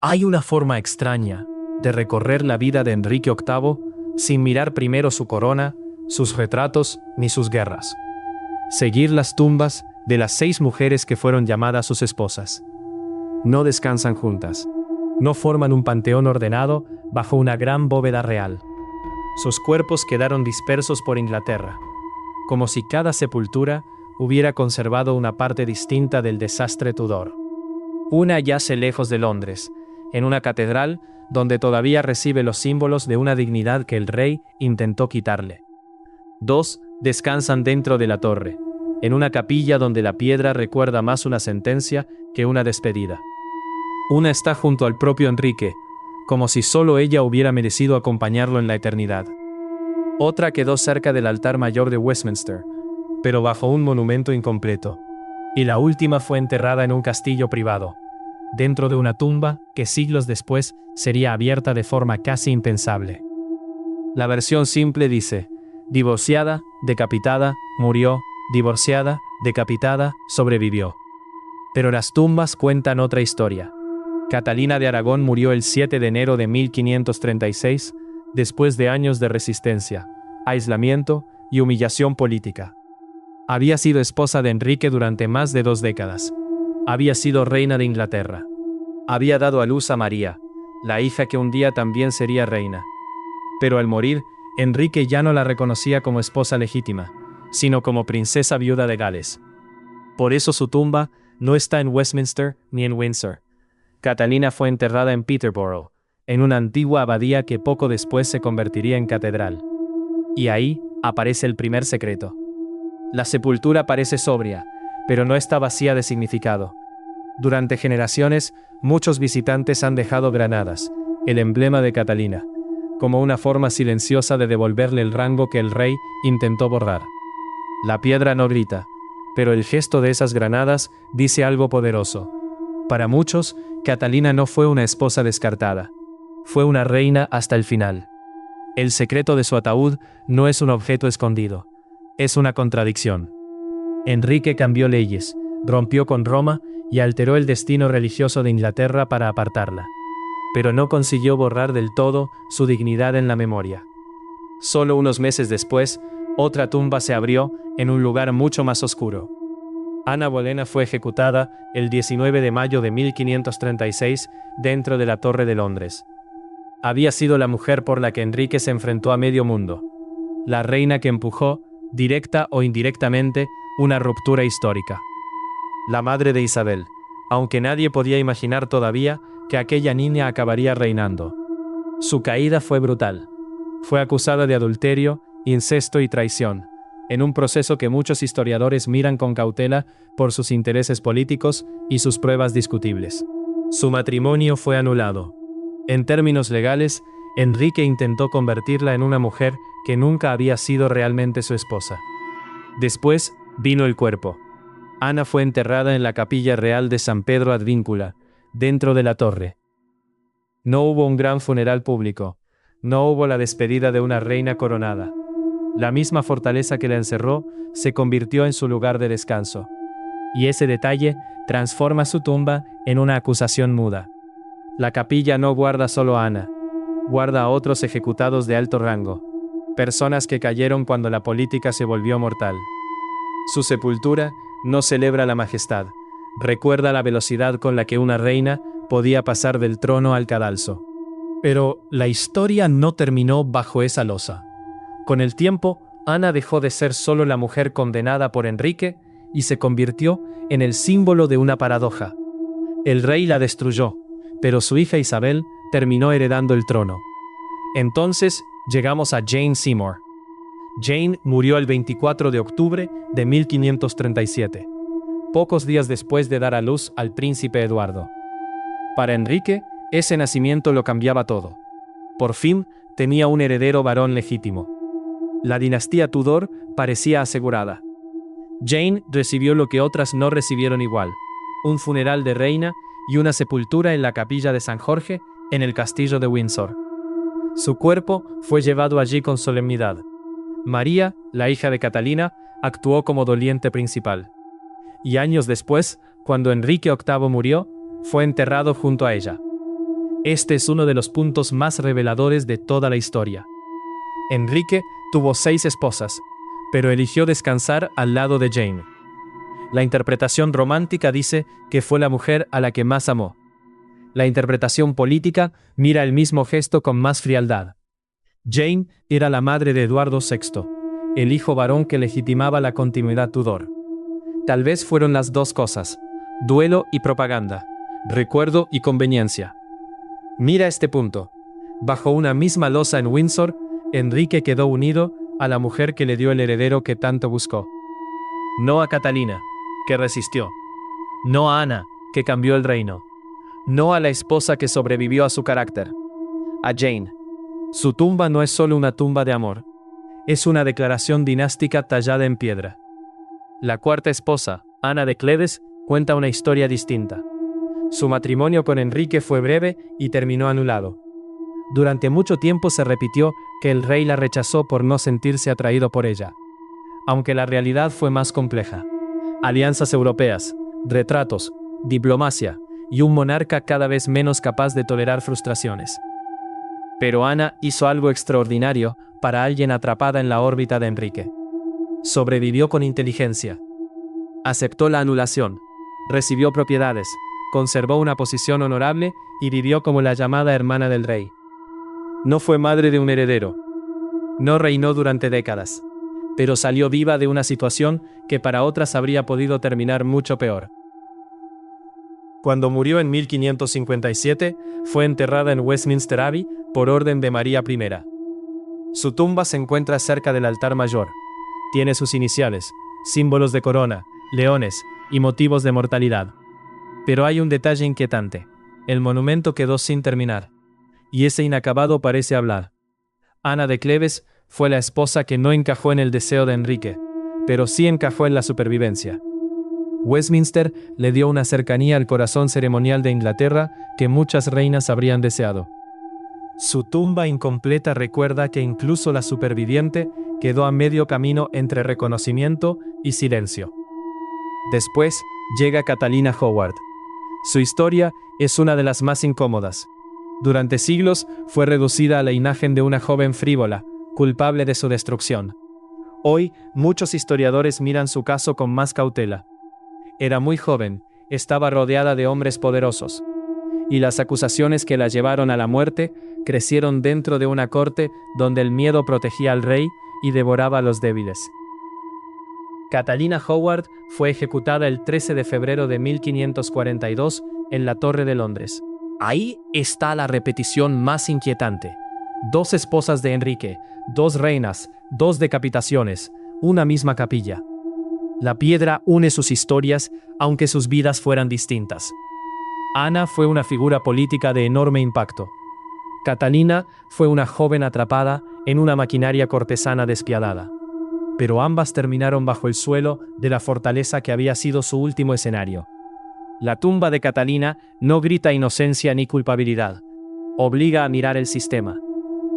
Hay una forma extraña de recorrer la vida de Enrique VIII sin mirar primero su corona, sus retratos ni sus guerras. Seguir las tumbas de las 6 mujeres que fueron llamadas sus esposas. No descansan juntas. No forman un panteón ordenado bajo una gran bóveda real. Sus cuerpos quedaron dispersos por Inglaterra, como si cada sepultura hubiera conservado una parte distinta del desastre Tudor. Una yace lejos de Londres, en una catedral donde todavía recibe los símbolos de una dignidad que el rey intentó quitarle. 2 descansan dentro de la torre, en una capilla donde la piedra recuerda más una sentencia que una despedida. Una está junto al propio Enrique, como si solo ella hubiera merecido acompañarlo en la eternidad. Otra quedó cerca del altar mayor de Westminster, pero bajo un monumento incompleto. Y la última fue enterrada en un castillo privado, dentro de una tumba que siglos después sería abierta de forma casi impensable. La versión simple dice: divorciada, decapitada, murió, divorciada, decapitada, sobrevivió. Pero las tumbas cuentan otra historia. Catalina de Aragón murió el 7 de enero de 1536, después de años de resistencia, aislamiento y humillación política. Había sido esposa de Enrique durante más de 2 décadas. Había sido reina de Inglaterra. Había dado a luz a María, la hija que un día también sería reina. Pero al morir, Enrique ya no la reconocía como esposa legítima, sino como princesa viuda de Gales. Por eso su tumba no está en Westminster ni en Windsor. Catalina fue enterrada en Peterborough, en una antigua abadía que poco después se convertiría en catedral. Y ahí aparece el primer secreto. La sepultura parece sobria, pero no está vacía de significado. Durante generaciones, muchos visitantes han dejado granadas, el emblema de Catalina, como una forma silenciosa de devolverle el rango que el rey intentó borrar. La piedra no grita, pero el gesto de esas granadas dice algo poderoso. Para muchos, Catalina no fue una esposa descartada. Fue una reina hasta el final. El secreto de su ataúd no es un objeto escondido. Es una contradicción. Enrique cambió leyes, rompió con Roma y alteró el destino religioso de Inglaterra para apartarla. Pero no consiguió borrar del todo su dignidad en la memoria. Solo unos meses después, otra tumba se abrió en un lugar mucho más oscuro. Ana Bolena fue ejecutada el 19 de mayo de 1536 dentro de la Torre de Londres. Había sido la mujer por la que Enrique se enfrentó a medio mundo. La reina que empujó, directa o indirectamente, una ruptura histórica. La madre de Isabel, aunque nadie podía imaginar todavía que aquella niña acabaría reinando. Su caída fue brutal. Fue acusada de adulterio, incesto y traición, en un proceso que muchos historiadores miran con cautela por sus intereses políticos y sus pruebas discutibles. Su matrimonio fue anulado. En términos legales, Enrique intentó convertirla en una mujer que nunca había sido realmente su esposa. Después vino el cuerpo. Ana fue enterrada en la capilla real de San Pedro ad Víncula, dentro de la torre. No hubo un gran funeral público. No hubo la despedida de una reina coronada. La misma fortaleza que la encerró se convirtió en su lugar de descanso. Y ese detalle transforma su tumba en una acusación muda. La capilla no guarda solo a Ana, guarda a otros ejecutados de alto rango, personas que cayeron cuando la política se volvió mortal. Su sepultura no celebra la majestad, recuerda la velocidad con la que una reina podía pasar del trono al cadalso. Pero la historia no terminó bajo esa losa. Con el tiempo, Ana dejó de ser solo la mujer condenada por Enrique y se convirtió en el símbolo de una paradoja. El rey la destruyó, pero su hija Isabel terminó heredando el trono. Entonces llegamos a Jane Seymour. Jane murió el 24 de octubre de 1537, pocos días después de dar a luz al príncipe Eduardo. Para Enrique, ese nacimiento lo cambiaba todo. Por fin, tenía un heredero varón legítimo. La dinastía Tudor parecía asegurada. Jane recibió lo que otras no recibieron igual: un funeral de reina y una sepultura en la capilla de San Jorge, en el castillo de Windsor. Su cuerpo fue llevado allí con solemnidad. María, la hija de Catalina, actuó como doliente principal. Y años después, cuando Enrique VIII murió, fue enterrado junto a ella. Este es uno de los puntos más reveladores de toda la historia. Enrique tuvo 6 esposas, pero eligió descansar al lado de Jane. La interpretación romántica dice que fue la mujer a la que más amó. La interpretación política mira el mismo gesto con más frialdad. Jane era la madre de Eduardo VI, el hijo varón que legitimaba la continuidad Tudor. Tal vez fueron las dos cosas, duelo y propaganda, recuerdo y conveniencia. Mira este punto. Bajo una misma losa en Windsor, Enrique quedó unido a la mujer que le dio el heredero que tanto buscó. No a Catalina, que resistió. No a Ana, que cambió el reino. No a la esposa que sobrevivió a su carácter. A Jane. Su tumba no es solo una tumba de amor. Es una declaración dinástica tallada en piedra. La cuarta esposa, Ana de Cleves, cuenta una historia distinta. Su matrimonio con Enrique fue breve y terminó anulado. Durante mucho tiempo se repitió que el rey la rechazó por no sentirse atraído por ella. Aunque la realidad fue más compleja. Alianzas europeas, retratos, diplomacia y un monarca cada vez menos capaz de tolerar frustraciones. Pero Ana hizo algo extraordinario para alguien atrapada en la órbita de Enrique. Sobrevivió con inteligencia. Aceptó la anulación, recibió propiedades, conservó una posición honorable y vivió como la llamada hermana del rey. No fue madre de un heredero. No reinó durante décadas, pero salió viva de una situación que para otras habría podido terminar mucho peor. Cuando murió en 1557, fue enterrada en Westminster Abbey por orden de María I. Su tumba se encuentra cerca del altar mayor. Tiene sus iniciales, símbolos de corona, leones y motivos de mortalidad. Pero hay un detalle inquietante. El monumento quedó sin terminar. Y ese inacabado parece hablar. Ana de Cleves fue la esposa que no encajó en el deseo de Enrique, pero sí encajó en la supervivencia. Westminster le dio una cercanía al corazón ceremonial de Inglaterra que muchas reinas habrían deseado. Su tumba incompleta recuerda que incluso la superviviente quedó a medio camino entre reconocimiento y silencio. Después llega Catalina Howard. Su historia es una de las más incómodas. Durante siglos fue reducida a la imagen de una joven frívola, culpable de su destrucción. Hoy, muchos historiadores miran su caso con más cautela. Era muy joven, estaba rodeada de hombres poderosos. Y las acusaciones que la llevaron a la muerte crecieron dentro de una corte donde el miedo protegía al rey y devoraba a los débiles. Catalina Howard fue ejecutada el 13 de febrero de 1542 en la Torre de Londres. Ahí está la repetición más inquietante. 2 esposas de Enrique, 2 reinas, 2 decapitaciones, una misma capilla. La piedra une sus historias, aunque sus vidas fueran distintas. Ana fue una figura política de enorme impacto. Catalina fue una joven atrapada en una maquinaria cortesana despiadada. Pero ambas terminaron bajo el suelo de la fortaleza que había sido su último escenario. La tumba de Catalina no grita inocencia ni culpabilidad. Obliga a mirar el sistema.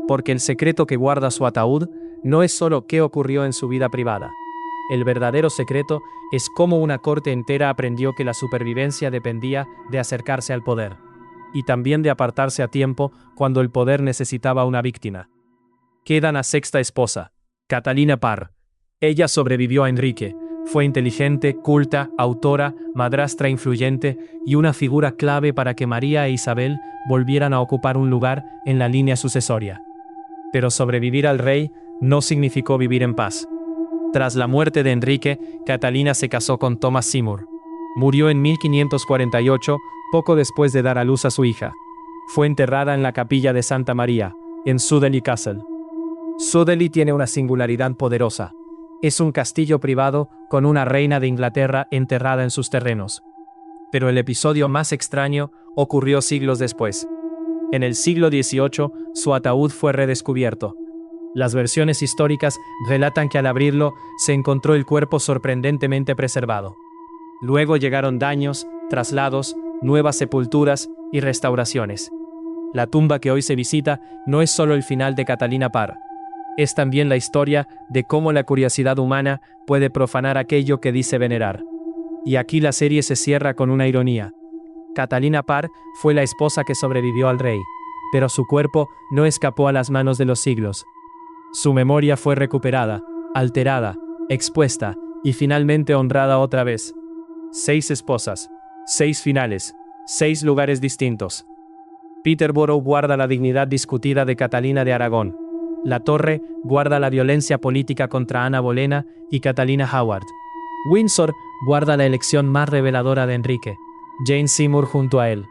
Porque el secreto que guarda su ataúd no es solo qué ocurrió en su vida privada. El verdadero secreto es cómo una corte entera aprendió que la supervivencia dependía de acercarse al poder. Y también de apartarse a tiempo cuando el poder necesitaba una víctima. Queda la 6ª esposa, Catalina Parr. Ella sobrevivió a Enrique. Fue inteligente, culta, autora, madrastra influyente y una figura clave para que María e Isabel volvieran a ocupar un lugar en la línea sucesoria. Pero sobrevivir al rey no significó vivir en paz. Tras la muerte de Enrique, Catalina se casó con Thomas Seymour. Murió en 1548, poco después de dar a luz a su hija. Fue enterrada en la capilla de Santa María, en Sudley Castle. Sudley tiene una singularidad poderosa. Es un castillo privado con una reina de Inglaterra enterrada en sus terrenos. Pero el episodio más extraño ocurrió siglos después. En el siglo XVIII, su ataúd fue redescubierto. Las versiones históricas relatan que al abrirlo se encontró el cuerpo sorprendentemente preservado. Luego llegaron daños, traslados, nuevas sepulturas y restauraciones. La tumba que hoy se visita no es solo el final de Catalina Parr. Es también la historia de cómo la curiosidad humana puede profanar aquello que dice venerar. Y aquí la serie se cierra con una ironía. Catalina Parr fue la esposa que sobrevivió al rey, pero su cuerpo no escapó a las manos de los siglos. Su memoria fue recuperada, alterada, expuesta y finalmente honrada otra vez. 6 esposas, 6 finales, 6 lugares distintos. Peterborough guarda la dignidad discutida de Catalina de Aragón. La Torre guarda la violencia política contra Ana Bolena y Catalina Howard. Windsor guarda la elección más reveladora de Enrique, Jane Seymour junto a él.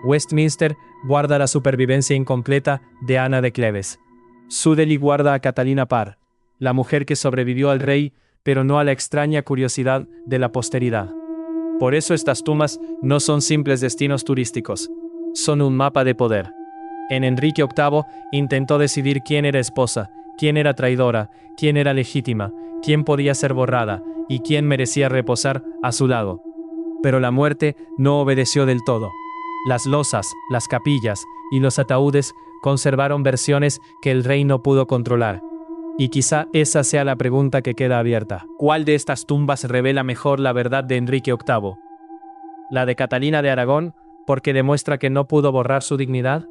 Westminster guarda la supervivencia incompleta de Ana de Cleves. Sudeley guarda a Catalina Parr, la mujer que sobrevivió al rey, pero no a la extraña curiosidad de la posteridad. Por eso estas tumbas no son simples destinos turísticos, son un mapa de poder. En Enrique VIII intentó decidir quién era esposa, quién era traidora, quién era legítima, quién podía ser borrada y quién merecía reposar a su lado. Pero la muerte no obedeció del todo. Las losas, las capillas y los ataúdes conservaron versiones que el rey no pudo controlar. Y quizá esa sea la pregunta que queda abierta. ¿Cuál de estas tumbas revela mejor la verdad de Enrique VIII? ¿La de Catalina de Aragón, porque demuestra que no pudo borrar su dignidad?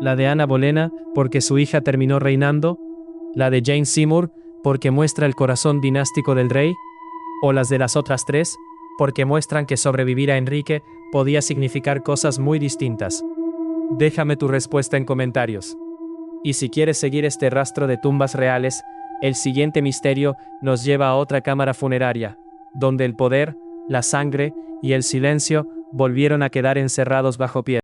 ¿La de Ana Bolena, porque su hija terminó reinando? ¿La de Jane Seymour, porque muestra el corazón dinástico del rey? ¿O las de las otras 3, porque muestran que sobrevivir a Enrique podía significar cosas muy distintas? Déjame tu respuesta en comentarios. Y si quieres seguir este rastro de tumbas reales, el siguiente misterio nos lleva a otra cámara funeraria, donde el poder, la sangre y el silencio volvieron a quedar encerrados bajo piedra.